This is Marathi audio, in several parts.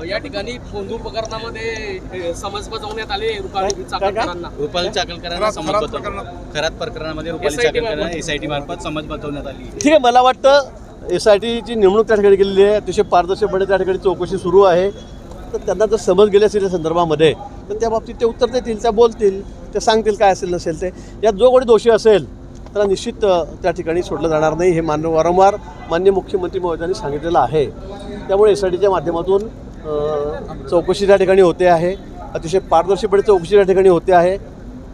या ठिकाणी फोंदू प्रकरणामध्ये समज बजावण्यात आले रुपाली चाकणकरांना समज खरात प्रकरणामध्ये रुपाली चाकणकरांना SIT मार्फत समज बजावण्यात आली. ठीक आहे, मला वाटतं SITची नेमणूक त्या ठिकाणी केलेली आहे, अतिशय पारदर्शकपणे त्या ठिकाणी चौकशी सुरू आहे. तर त्यांना जर समज गेली असेल या संदर्भामध्ये तर त्या बाबतीत ते उत्तर देतील, त्या बोलतील, ते सांगतील काय असेल नसेल ते. यात जो कोणी दोषी असेल त्याला निश्चित त्या ठिकाणी सोडलं जाणार नाही, हे वारंवार माननीय मुख्यमंत्री महोदयांनी सांगितलेलं आहे. त्यामुळे SITच्या माध्यमातून चौकशी त्या ठिकाणी होते आहे, अतिशय पारदर्शकपणे चौकशी त्या ठिकाणी होते आहे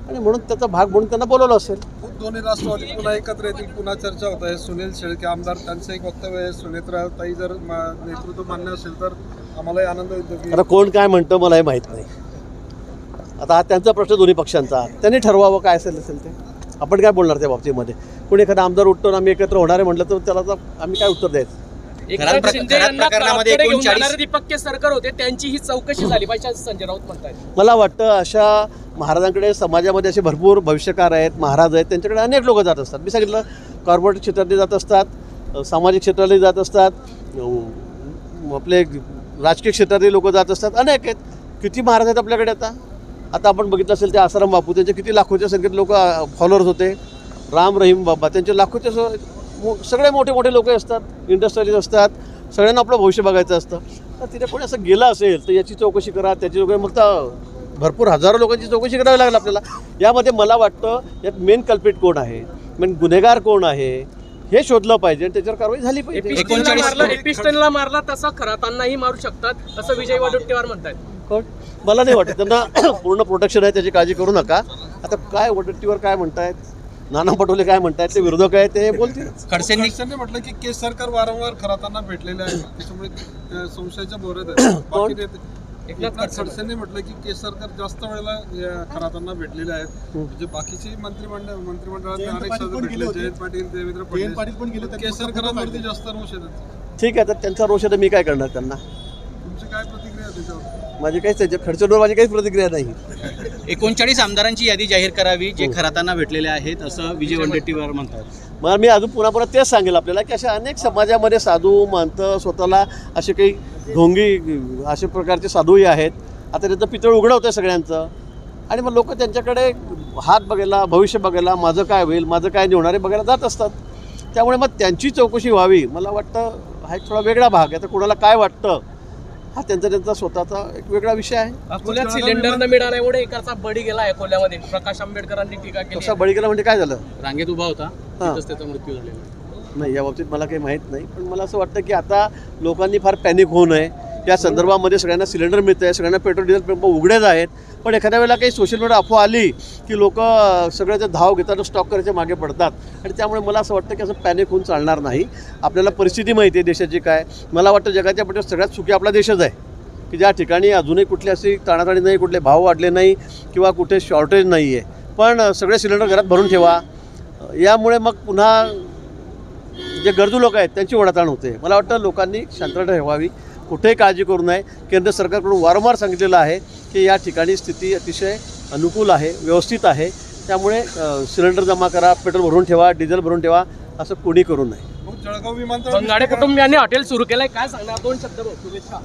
आणि म्हणून त्याचा भाग म्हणून त्यांना बोलवलं असेल. दोन्ही राष्ट्रवादी पुन्हा एकत्र येतील, पुन्हा चर्चा होत आहे. सुनील शेळके आमदार, त्यांचं एक वक्तव्य आहे, सुनेत्राताई जर नेतृत्व मान्य असेल तर आम्हालाही आनंद होतो. आता कोण काय म्हणतं मलाही माहीत नाही. आता हा त्यांचा प्रश्न दोन्ही पक्षांचा, त्यांनी ठरवावं काय असेल ते. आपण काय बोलणार त्या बाबतीमध्ये. कोणी एखादा आमदार उठतो आम्ही एकत्र होणार आहे म्हटलं तर त्याला आम्ही काय उत्तर द्यायचं. दीपक केसरकर होते, त्यांची ही चौकशी झाली पाहिजे असं संजय राऊत म्हणतात. मला वाटतं अशा महाराजांकडे समाजामध्ये असे भरपूर भविष्यकार आहेत, महाराज आहेत, त्यांच्याकडे अनेक लोक जात असतात. मी सांगितलं कॉर्पोरेट क्षेत्रातले जात असतात, सामाजिक क्षेत्रातले जात असतात, आपले राजकीय क्षेत्रातले लोक जात असतात, अनेक आहेत. किती महाराज आहेत आपल्याकडे. आता आपण बघितलं असेल ते आसाराम बापू, त्यांचे किती लाखोच्या संख्येत लोक फॉलोअर्स होते. राम रहीम बाबा, त्यांचे लाखोचे सगळे मोठे मोठे लोक असतात, इंडस्ट्रियलिस्ट असतात, सगळ्यांना आपलं भविष्य बघायचं असतं. तर तिथे कोणी असं गेलं असेल तर याची चौकशी करा, त्याची वगैरे, मग तर भरपूर हजारो लोकांची चौकशी करावी लागेल आपल्याला. यामध्ये मला वाटतं यात मेन कल्प्रिट कोण आहे, मेन गुन्हेगार कोण आहे हे शोधलं पाहिजे आणि त्याच्यावर कारवाई झाली पाहिजे. एपिस्टनला मारला तसा खरातांनाही मारू शकतात असं विजय वडेट्टीवार म्हणतात. कोण? मला नाही वाटत, त्यांना पूर्ण प्रोटेक्शन आहे, त्याची काळजी करू नका. आता काय वडेट्टीवार काय म्हणतायत, नाना पटोले काय म्हणतायत, ते विरोधक आहे ते बोलतील. खडसेंनी म्हटलं की केसरकर वारंवार खरातांना भेटलेले आहेत, त्याच्यामुळे संशयाच्या भोवऱ्यात आहेत. एकनाथ खडसेंनी म्हटलं की केसरकर जास्त वेळेला खरातांना भेटलेले आहेत. म्हणजे बाकीचे मंत्रिमंडळात अनेक सदस्य भेटले, जयंत पाटील, देवेंद्र फडणवीस, केसरकरांवरती जास्त रोष येतात. ठीक आहे, तर त्यांचा रोष आहे तर मी काय करणार त्यांना. तुमची काय प्रतिक्रिया त्याच्यावर? माझी काहीच त्याच्या खडसेंवर माझी काहीच प्रतिक्रिया नाही. 39 आमदारांची यादी जाहीर करावी जे खरातांना भेटलेले आहेत असं विजय वडेट्टीवार म्हणतात. मग मी अजून पुन्हा तेच सांगेल आपल्याला की अशा अनेक समाजामध्ये साधू महंत स्वतःला असे काही ढोंगी अशा प्रकारचे साधूही आहेत. आता त्याचं पितळ उघडं होतं सगळ्यांचं आणि मग लोक त्यांच्याकडे हात बघायला, भविष्य बघायला, माझं काय होईल, माझं काय निवणार आहे बघायला जात असतात. त्यामुळे मग त्यांची चौकशी व्हावी. मला वाटतं हा एक थोडा वेगळा भाग आहे. तर कोणाला काय वाटतं हा त्यांचा स्वतःचा एक वेगळा विषय आहे. अकोल्यात सिलेंडर न मिळाल्यामुळे एकाचा बळी गेला आहे. अकोल्यामध्ये प्रकाश आंबेडकरांनी टीका केली. कसा बळी गेला म्हणजे काय झालं? रांगेत उभा होता, त्याचा मृत्यू झालेला. नाही, या बाबतीत मला काही माहीत नाही. पण मला असं वाटतं की आता लोकांनी फार पॅनिक होऊ नये. या संदर्भामध्ये सगळ्यांना सिलेंडर मिळतं आहे, सगळ्यांना पेट्रोल डिझेल पंप उघडेच आहेत. पण एखाद्या वेळेला काही सोशल मीडिया अफवा आली की लोक सगळ्याचे धाव घेताना स्टॉक करायच्या मागे पडतात आणि त्यामुळे मला असं वाटतं की असं पॅनिक होऊन चालणार नाही. आपल्याला परिस्थिती माहिती आहे देशाची काय. मला वाटतं जगाच्या पट्ट्यावर सगळ्यात सुखी आपला देशच आहे की ज्या ठिकाणी अजूनही कुठली अशी ताणाताणी नाही, कुठले भाव वाढले नाही किंवा कुठे शॉर्टेज नाही आहे. पण सगळे सिलेंडर घरात भरून ठेवा. यामुळे मग पुन्हा जे गरजू लोक आहेत त्यांची ओढाताण होते. मला वाटतं लोकांनी शांतता ठेवावी, कुठेही काळजी करू नये. केंद्र सरकारकडून वारंवार सांगितलेलं आहे की या ठिकाणी स्थिती अतिशय अनुकूल आहे, व्यवस्थित आहे. त्यामुळे सिलेंडर जमा करा, पेट्रोल भरून ठेवा, डिझेल भरून ठेवा, असं कोणी करू नये. जळगाव विमानतळ बंगाडे कुटुंबियांनी हॉटेल सुरू केलंय, काय सांगणार? 2 शब्द शुभेच्छा.